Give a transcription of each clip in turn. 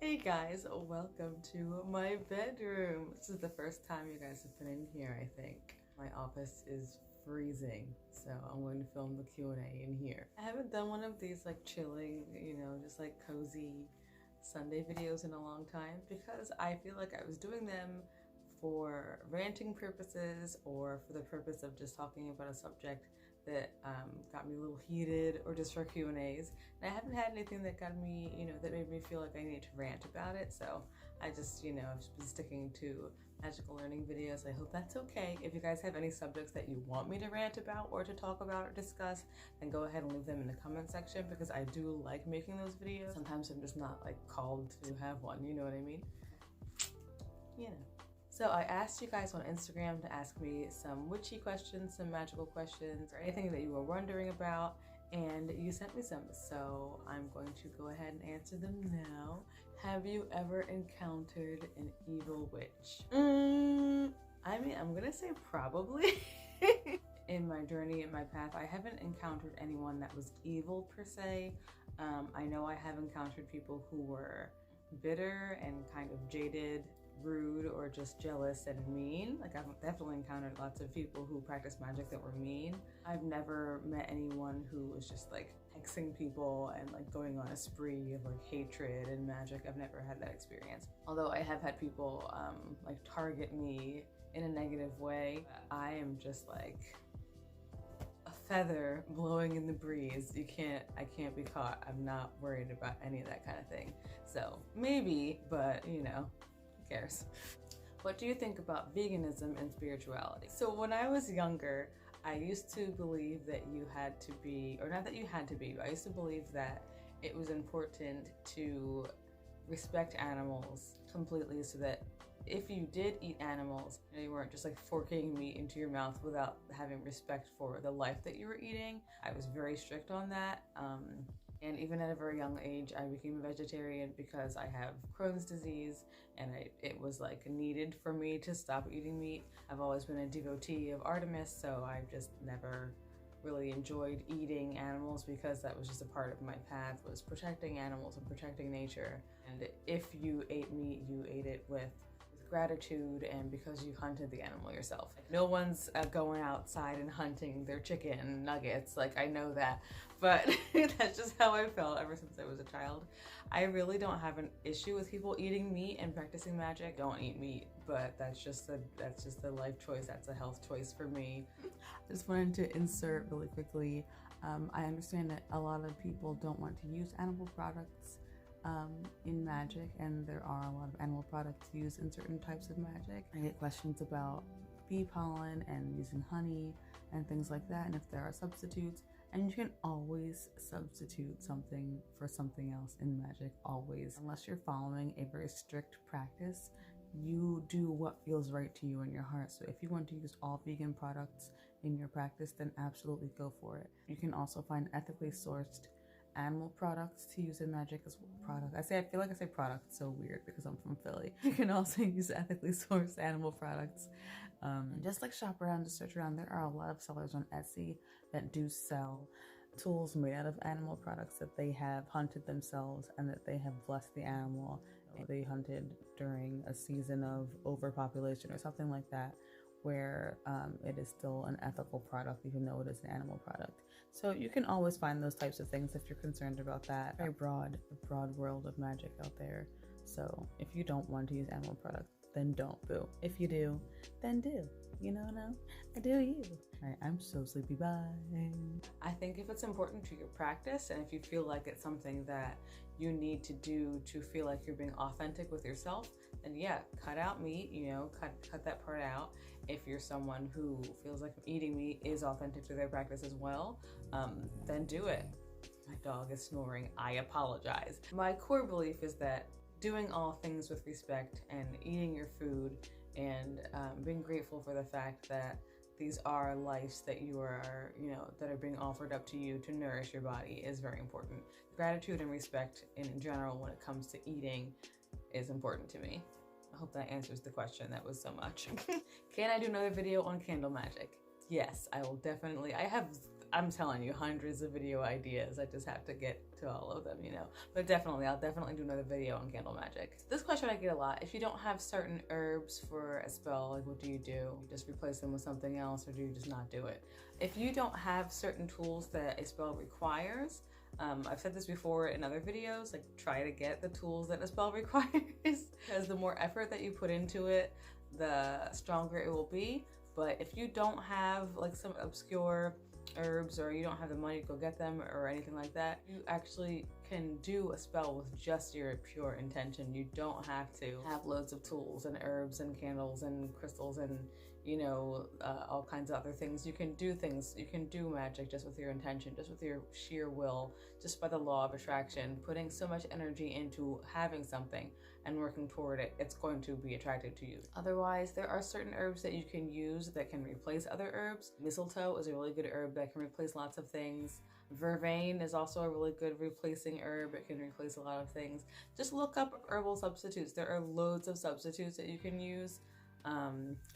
Hey guys, welcome to my bedroom. This is the first time you guys have been in here, I think. My office is freezing, so I'm going to film the Q&A in here. I haven't done one of these like chilling, just like cozy Sunday videos in a long time because I feel like I was doing them for ranting purposes or for the purpose of just talking about a subject that got me a little heated, or just for Q&As. And I haven't had anything that got me, that made me feel like I need to rant about it. So I just, I've been sticking to magical learning videos. I hope that's okay. If you guys have any subjects that you want me to rant about or to talk about or discuss, then go ahead and leave them in the comment section because I do like making those videos. Sometimes I'm just not like called to have one, you know what I mean? So I asked you guys on Instagram to ask me some witchy questions, some magical questions, or anything that you were wondering about, and you sent me some. So I'm going to go ahead and answer them now. Have you ever encountered an evil witch? I mean, I'm gonna say probably. In my journey, in my path, I haven't encountered anyone that was evil per se. I know I have encountered people who were bitter and kind of jaded, rude, or just jealous and mean. Like, I've definitely encountered lots of people who practice magic that were mean. I've never met anyone who was just like hexing people and like going on a spree of like hatred and magic. I've never had that experience. Although I have had people like target me in a negative way. I am just like a feather blowing in the breeze. I can't be caught. I'm not worried about any of that kind of thing. So maybe, but who cares? What do you think about veganism and spirituality? So when I was younger, I used to believe that you had to be, or not that you had to be, but I used to believe that it was important to respect animals completely, so that if you did eat animals, you weren't just like forking meat into your mouth without having respect for the life that you were eating. I was very strict on that. And even at a very young age, I became a vegetarian because I have Crohn's disease, and it was like needed for me to stop eating meat. I've always been a devotee of Artemis, so I've just never really enjoyed eating animals because that was just a part of my path, was protecting animals and protecting nature. And if you ate meat, you ate it with gratitude and because you hunted the animal yourself. Like, no one's going outside and hunting their chicken nuggets, like, I know that, but that's just how I felt ever since I was a child. I really don't have an issue with people eating meat and practicing magic. Don't eat meat, but that's just a life choice. That's a health choice for me. I just wanted to insert really quickly. I understand that a lot of people don't want to use animal products in magic, and there are a lot of animal products used in certain types of magic. I get questions about bee pollen and using honey and things like that, and if there are substitutes. And you can always substitute something for something else in magic, always. Unless you're following a very strict practice, you do what feels right to you in your heart. So if you want to use all vegan products in your practice, then absolutely go for it. You can also find ethically sourced animal products to use in magic as well. I feel like I say product, it's so weird because I'm from Philly. You can also use ethically sourced animal products. Just like shop around, just search around. There are a lot of sellers on Etsy that do sell tools made out of animal products that they have hunted themselves and that they have blessed the animal. They hunted during a season of overpopulation or something like that, where it is still an ethical product even though it is an animal product. So you can always find those types of things if you're concerned about that. Very broad world of magic out there. So if you don't want to use animal products, then don't, boo. If you do, then do. No, I do you. All right, I'm so sleepy, bye. I think if it's important to your practice, and if you feel like it's something that you need to do to feel like you're being authentic with yourself, then yeah, cut out meat, cut that part out. If you're someone who feels like eating meat is authentic to their practice as well, then do it. My dog is snoring, I apologize. My core belief is that doing all things with respect and eating your food and being grateful for the fact that these are lives that you are, that are being offered up to you to nourish your body is very important. Gratitude and respect in general when it comes to eating is important to me. I hope that answers the question. That was so much. Can I do another video on candle magic? Yes, I will definitely. I I'm telling you, hundreds of video ideas. I just have to get to all of them, you know. But definitely, I'll definitely do another video on candle magic. This question I get a lot. If you don't have certain herbs for a spell, like what do? You just replace them with something else, or do you just not do it? If you don't have certain tools that a spell requires, I've said this before in other videos, like try to get the tools that a spell requires, because the more effort that you put into it, the stronger it will be. But if you don't have like some obscure herbs, or you don't have the money to go get them or anything like that, you actually can do a spell with just your pure intention. You don't have to have loads of tools and herbs and candles and crystals and, you know, all kinds of other things. You can do magic just with your intention, just with your sheer will, just by the law of attraction, putting so much energy into having something and working toward it, it's going to be attracted to you. Otherwise, there are certain herbs that you can use that can replace other herbs. Mistletoe is a really good herb that can replace lots of things. Vervain is also a really good replacing herb. It can replace a lot of things. Just look up herbal substitutes. There are loads of substitutes that you can use.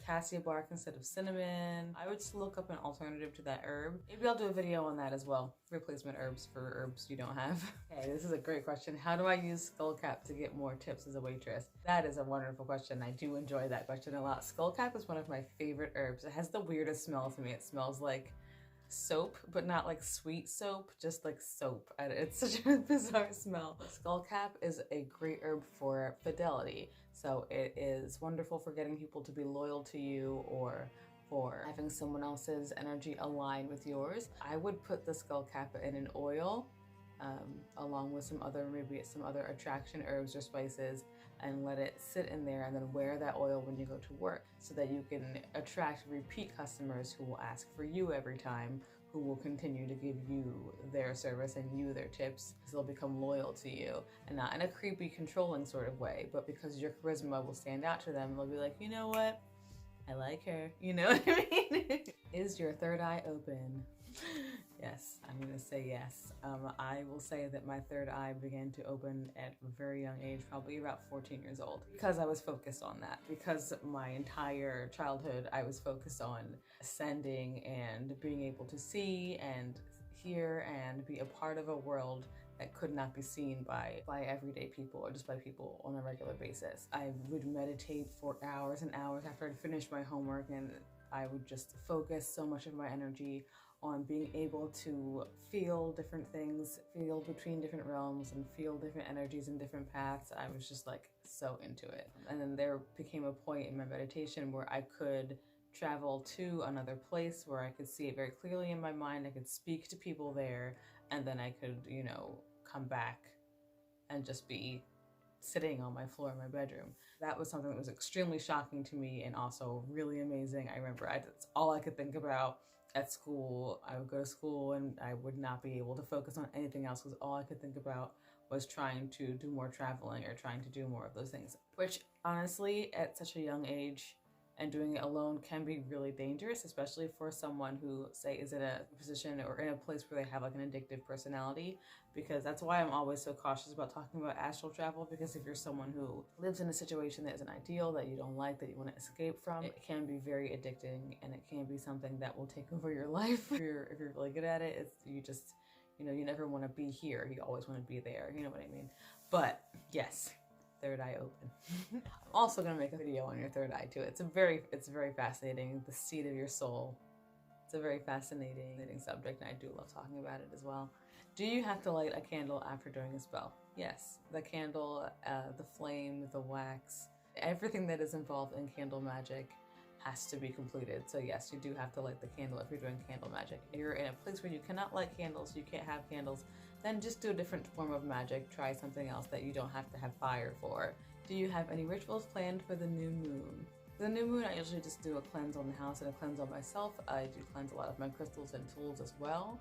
Cassia bark instead of cinnamon. I would just look up an alternative to that herb. Maybe I'll do a video on that as well. Replacement herbs for herbs you don't have. Okay, this is a great question. How do I use skullcap to get more tips as a waitress? That is a wonderful question. I do enjoy that question a lot. Skullcap is one of my favorite herbs. It has the weirdest smell to me. It smells like soap, but not like sweet soap, just like soap. And it's such a bizarre smell. Skullcap is a great herb for fidelity. So it is wonderful for getting people to be loyal to you, or for having someone else's energy align with yours. I would put the skullcap in an oil, along with some other attraction herbs or spices, and let it sit in there, and then wear that oil when you go to work, so that you can attract repeat customers who will ask for you every time, who will continue to give you their service and you their tips, because they'll become loyal to you, and not in a creepy, controlling sort of way, but because your charisma will stand out to them. They'll be like, you know what? I like her. You know what I mean? Is your third eye open? Yes, I'm gonna say yes. I will say that my third eye began to open at a very young age, probably about 14 years old, because I was focused on that. Because my entire childhood, I was focused on ascending and being able to see and hear and be a part of a world that could not be seen by everyday people, or just by people on a regular basis. I would meditate for hours and hours after I'd finished my homework, and I would just focus so much of my energy on being able to feel different things, feel between different realms, and feel different energies and different paths. I was just like so into it. And then there became a point in my meditation where I could travel to another place where I could see it very clearly in my mind. I could speak to people there, and then I could, you know, come back and just be sitting on my floor in my bedroom. That was something that was extremely shocking to me, and also really amazing. I remember that's all I could think about at school. I would go to school and I would not be able to focus on anything else, because all I could think about was trying to do more traveling or trying to do more of those things, which honestly at such a young age and doing it alone can be really dangerous, especially for someone who, say, is in a position or in a place where they have like an addictive personality. Because that's why I'm always so cautious about talking about astral travel, because if you're someone who lives in a situation that isn't ideal, that you don't like, that you want to escape from, it can be very addicting, and it can be something that will take over your life. If you're really good at it, you just, you know, you never want to be here. You always want to be there. You know what I mean? But yes. Third eye open. I'm also gonna make a video on your third eye too. It's very fascinating. The seat of your soul. It's a very fascinating subject, and I do love talking about it as well. Do you have to light a candle after doing a spell? Yes. The candle, the flame, the wax, everything that is involved in candle magic has to be completed. So yes, you do have to light the candle if you're doing candle magic. If you're in a place where you cannot light candles, you can't have candles, then just do a different form of magic. Try something else that you don't have to have fire for. Do you have any rituals planned for the new moon? The new moon, I usually just do a cleanse on the house and a cleanse on myself. I do cleanse a lot of my crystals and tools as well.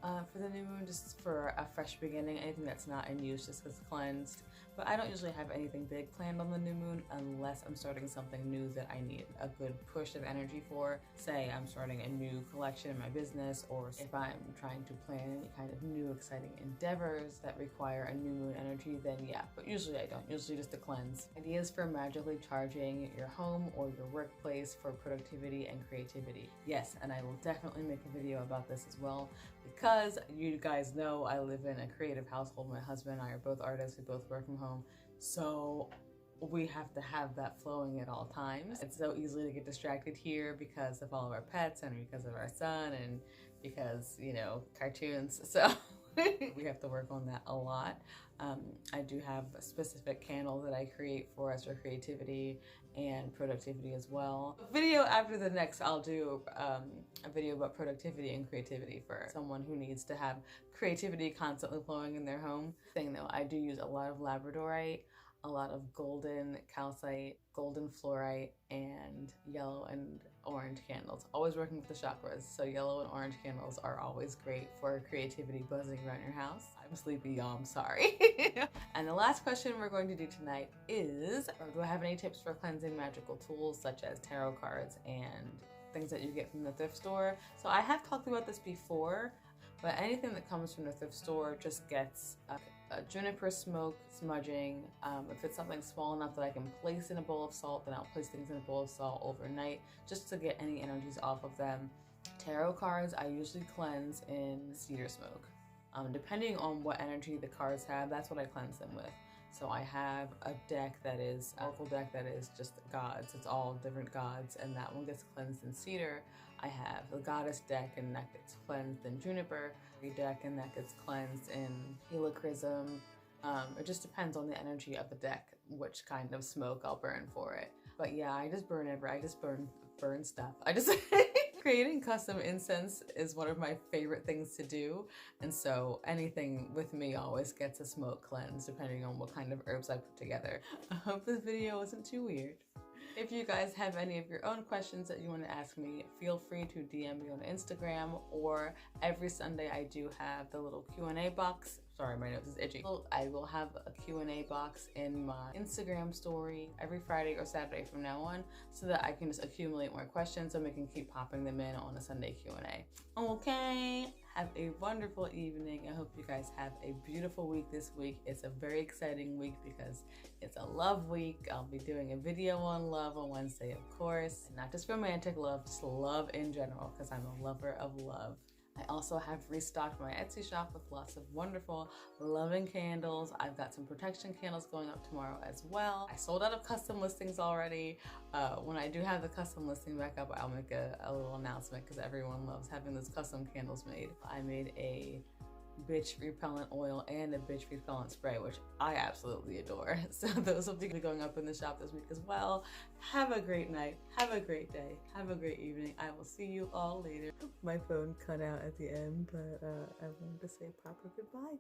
For the new moon, just for a fresh beginning, anything that's not in use just gets cleansed. But I don't usually have anything big planned on the new moon unless I'm starting something new that I need a good push of energy for. Say I'm starting a new collection in my business, or if I'm trying to plan any kind of new exciting endeavors that require a new moon energy, then yeah, but usually I don't. Usually just a cleanse. Ideas for magically charging your home or your workplace for productivity and creativity. Yes, and I will definitely make a video about this as well, because you guys know I live in a creative household. My husband and I are both artists. We both work from home. So we have to have that flowing at all times. It's so easy to get distracted here because of all of our pets and because of our son and because, you know, cartoons. So we have to work on that a lot. I do have a specific candle that I create for us for creativity and productivity as well. A video after the next, I'll do a video about productivity and creativity for someone who needs to have creativity constantly flowing in their home. Thing though, I do use a lot of labradorite, a lot of golden calcite, golden fluorite, and yellow and orange candles. Always working with the chakras, so yellow and orange candles are always great for creativity buzzing around your house. I'm sleepy, y'all, I'm sorry. And the last question we're going to do tonight is, do I have any tips for cleansing magical tools such as tarot cards and things that you get from the thrift store? So I have talked about this before, but anything that comes from the thrift store just gets a juniper smoke smudging. If it's something small enough that I can place in a bowl of salt, then I'll place things in a bowl of salt overnight just to get any energies off of them. Tarot cards I usually cleanse in cedar smoke. Depending on what energy the cards have, that's what I cleanse them with. So I have a deck that is, an oracle deck that is just gods. It's all different gods, and that one gets cleansed in cedar. I have the goddess deck, and that gets cleansed in juniper. The deck, and that gets cleansed in helichrysum. It just depends on the energy of the deck, which kind of smoke I'll burn for it. But yeah, I just burn burn stuff. Creating custom incense is one of my favorite things to do, and so anything with me always gets a smoke cleanse depending on what kind of herbs I put together. I hope this video wasn't too weird. If you guys have any of your own questions that you want to ask me, feel free to DM me on Instagram, or every Sunday I do have the little Q&A box. Sorry, my nose is itchy. I will have a Q&A box in my Instagram story every Friday or Saturday from now on, so that I can just accumulate more questions and we can keep popping them in on a Sunday Q&A. Okay, have a wonderful evening. I hope you guys have a beautiful week this week. It's a very exciting week because it's a love week. I'll be doing a video on love on Wednesday, of course. And not just romantic love, just love in general, because I'm a lover of love. I also have restocked my Etsy shop with lots of wonderful loving candles. I've got some protection candles going up tomorrow as well. I sold out of custom listings already. When I do have the custom listing back up, I'll make a little announcement because everyone loves having those custom candles made. I made a bitch repellent oil and a bitch repellent spray, which I absolutely adore. So those will be going up in the shop this week as well. Have a great night, have a great day, have a great evening. I will see you all later. My phone cut out at the end, but I wanted to say proper goodbye.